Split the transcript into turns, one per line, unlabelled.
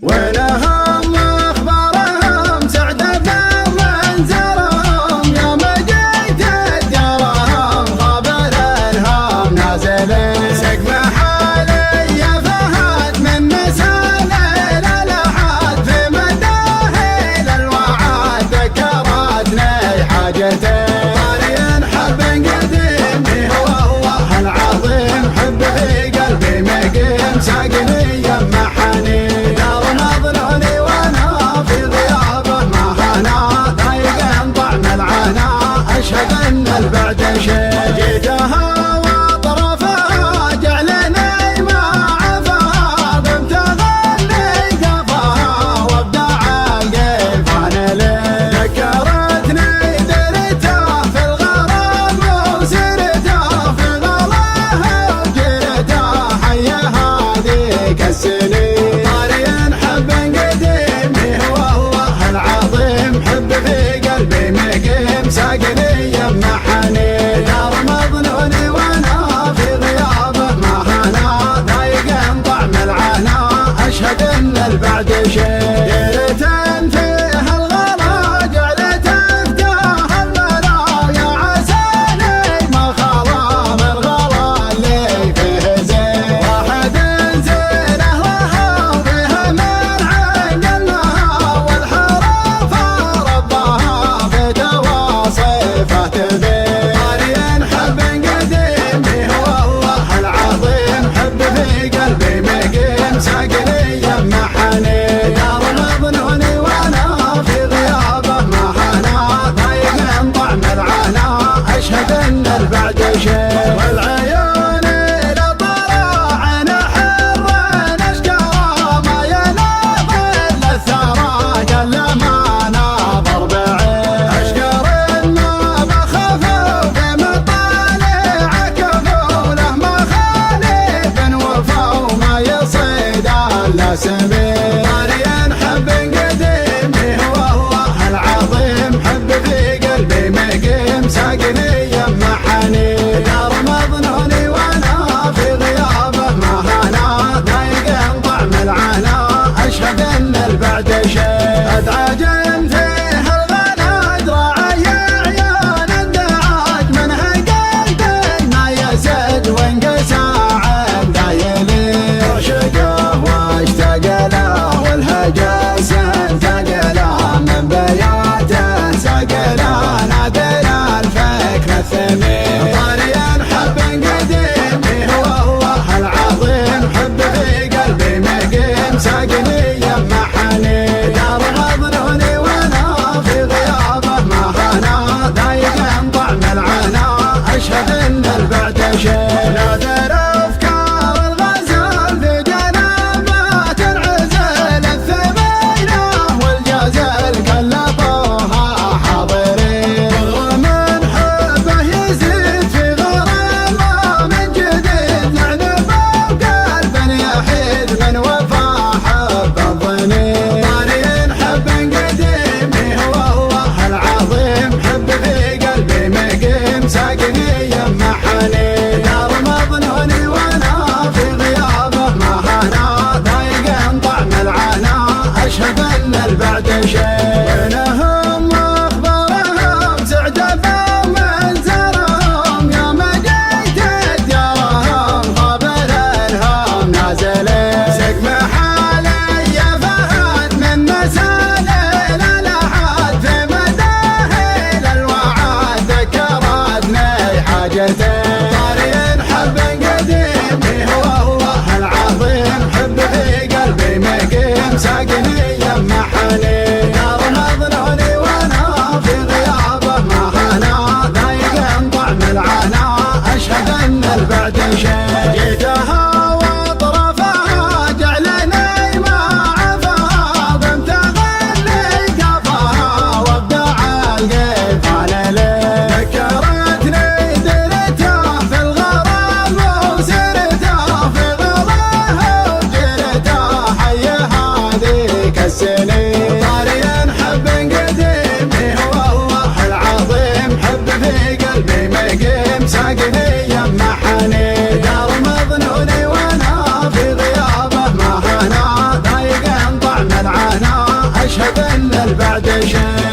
ولهم اخبارهم سعد بمنزلهم يوم جيت تجارهم خبر الهم نازلين سقم حالي يا فهد من مثال الالحاد في مداهل الوعد ذكرتني حاجتي طاري حب قديم هو الله العظيم حب في قلبي مقيم ساقني يم حنين دار مظلوني وانا في غيابه ما هنا ضايق طعم العنا اشهد ان البعد شيء جيتها واطرفها جعلني ما عفاها بمتغني قفاها وابدع القيفان لي ذكرتني درته في الغرام وسرته في غلاه وجرته حي هذيك السنين طاري حب قديم هو الله العظيم حب في قلبي مقيم ساقني يم حنين دار مظنوني وانا في غيابه ما هنا ضايق طعم العنا اشهد ان البعد شيء جرة فيها الغلا جعلت افتاه الملا يا عساني ما خلا من غلا اللي فيه زين واحد زينه لها وفيها من عقلها والحرف ربها في تواصفه تبين طاري حب قديم هو الله العظيم حب في قلبي مقيم ساقني يم حنين دار مظنوني وانا في غيابه ما هنا ضايق طعم العنا اشهد ان البعد شيء والعيون الى طلع نحر نشكره ما ينام الا الثرى قل ما ناظر بعين اشكر ما بخفوا بمطالع كفوله ما خالف وفا وما يصيد الا سبيل طاري حب قديم هو الله العظيم حب في قلبي مقيم ساقني يم حنين دار مظنوني وانا في غيابه ما هنا ضايق طعم العنا اشهد ان البعد شيء ادعاجن فيه الغلا ادراعي عيون الدعاج منها قلبي ما يسد وانقسى عن ذايلي عشقه واشتاق يشهد ان البعد شيء.